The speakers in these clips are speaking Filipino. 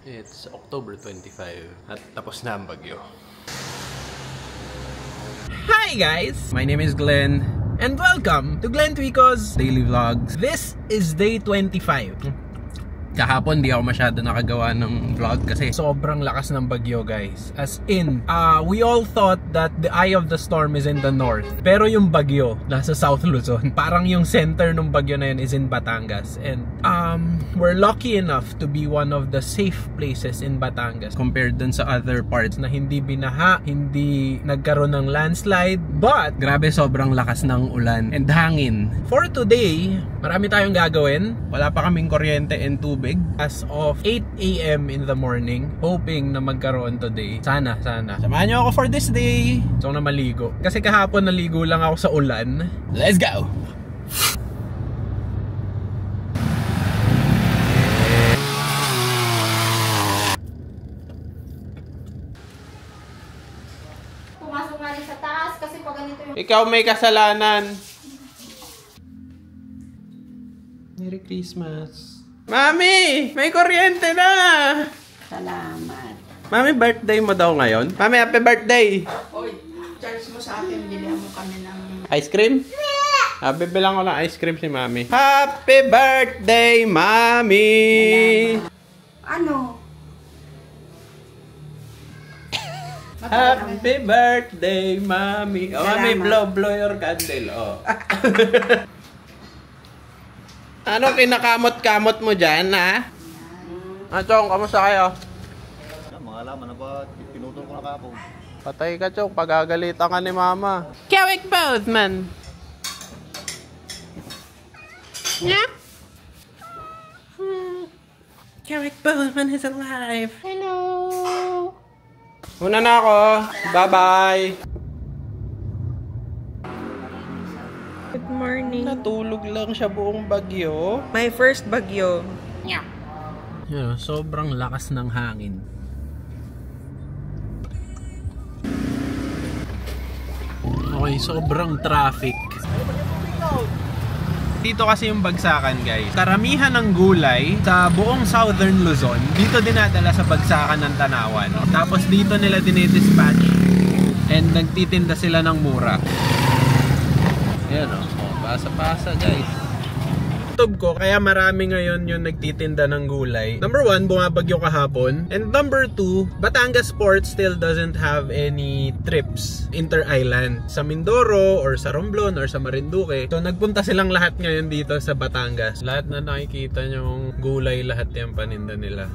It's October 25 at tapos na ang bagyo. Hi guys! My name is Glenn and welcome to Glenn Twico's Daily Vlogs. This is day 25. Kahapon di ako masyado nakagawa ng vlog kasi sobrang lakas ng bagyo, guys. As in, we all thought that the eye of the storm is in the north. Pero yung bagyo nasa South Luzon. Parang yung center ng bagyo na yun is in Batangas. And we're lucky enough to be one of the safe places in Batangas compared dun sa other parts na hindi binaha, hindi nagkaroon ng landslide. But grabe, sobrang lakas ng ulan and hangin. For today, marami tayong gagawin. Wala pa kaming kuryente and tubig as of 8 AM in the morning, hoping na magkaroon today. Sana. Samahan niyo ako for this day. So na maligo. Kasi kahapon naligo lang ako sa ulan. Let's go! Pumasok nga rin sa taas kasi pag ganito yung... Ikaw may kasalanan. Merry Christmas. Mami! May kuryente na! Salamat. Mami, birthday mo daw ngayon? Mami, happy birthday! Oy, charge mo sa akin, bilhan mo kami ng... Ice cream? Bibilang ko ng ice cream si Mami. Happy birthday, Mami! Ano? Happy birthday, Mami! Oh, Mami, blow your candle. Oh. Ano kinakamot-kamot mo dyan, ha? Chong, kamusta kayo? Mga alaman na ba, pinutol ko na kapon. Patay ka, Chong. Pagagalitan ka ni Mama. Kawik both, man. Yeah? Kawik both, man is alive. Hello. Una na ako. Bye-bye. Good morning. Natulog lang siya buong bagyo. My first bagyo. Yeah, sobrang lakas ng hangin. Okay, sobrang traffic. Dito kasi yung bagsakan, guys. Karamihan ng gulay sa buong Southern Luzon, dito dinadala sa bagsakan ng Tanawan. Tapos dito nila dinidispatch and nagtitinda sila ng mura. Ayan o, pasa-pasa guys. YouTube ko, kaya marami ngayon yung nagtitinda ng gulay. Number 1, bumabagyo kahapon. And number 2, Batangas Port still doesn't have any trips inter-island. Sa Mindoro, or sa Romblon, or sa Marinduque. So nagpunta silang lahat ngayon dito sa Batangas. Lahat na nakikita nyong gulay, lahat yung paninda nila.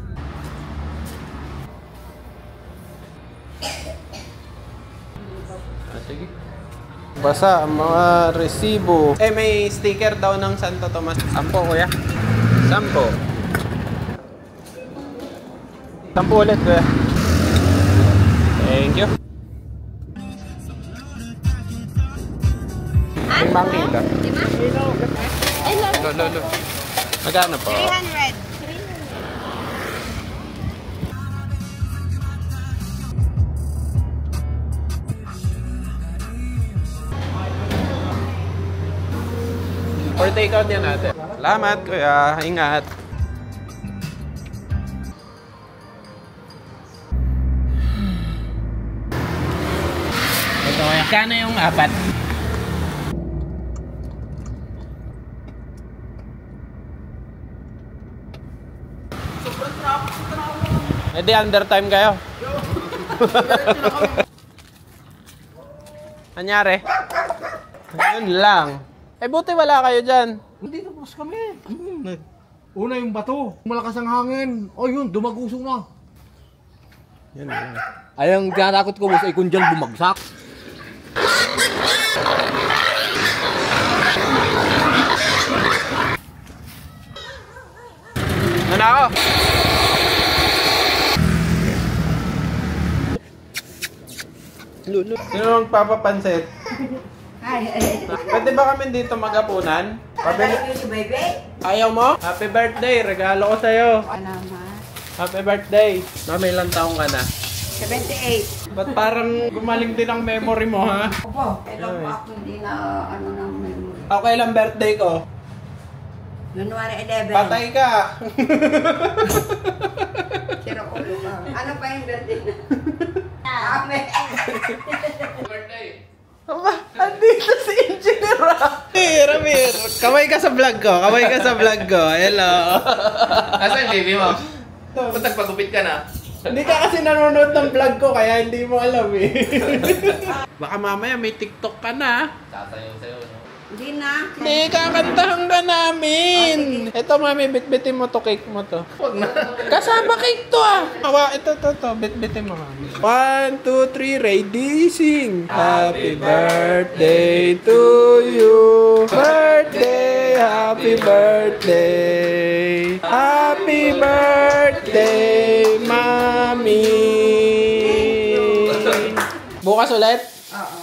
Sige. Basa ang mga resibo. May sticker daw ng Santo Tomas. 10, kuya. 10. 10 ulit, kuya. Thank you. Limang kilo. Lolo. Magkano po? 300. For take out yan natin. Salamat, kuya. Ingat. Ito, kuya. Kano yung 4? Hindi, undertime kayo. Anyari? Yun lang. Buti wala kayo dyan. Hindi tapos kami. Una yung bato, malakas ang hangin. O yun, dumagusong na. Yan lang. Ayang tinatakot ko boss ay kung dyan bumagsak. Ano ako? Lulu. Sino magpapapansit? Pwede ba kami dito mag-apunan? Ayaw mo? Happy birthday! Regalo ko sa'yo. Salamat. Happy birthday! Mami, ilang taong ka na? 78. Ba't parang gumaling din ang memory mo, ha? Opo, kailan po ako hindi na ano ng memory. Okay lang birthday ko. January 11. Patay ka! Sira ulo ka. Ano pa yung birthday na? Amen. Aba, andito si Engineer Ramir. Kamay ka sa vlog ko. Kamay ka sa vlog ko. Hello. Asan yung baby mo? Ba't nagpagupit ka na? Hindi ka kasi nanonood ng vlog ko kaya hindi mo alam eh. Baka mamaya may TikTok ka na. Sasayaw sa'yo, no? Hindi na. Hindi, kakantahan ka namin. Ito mami, bitbitin mo to, cake mo to. Huwag na. Kasama cake to ah. Awa, ito, bitbitin mo mami. 1, 2, 3, ready, sing. Happy birthday to you. Birthday, happy birthday. Happy birthday, mami. Bukas ulit? Oo.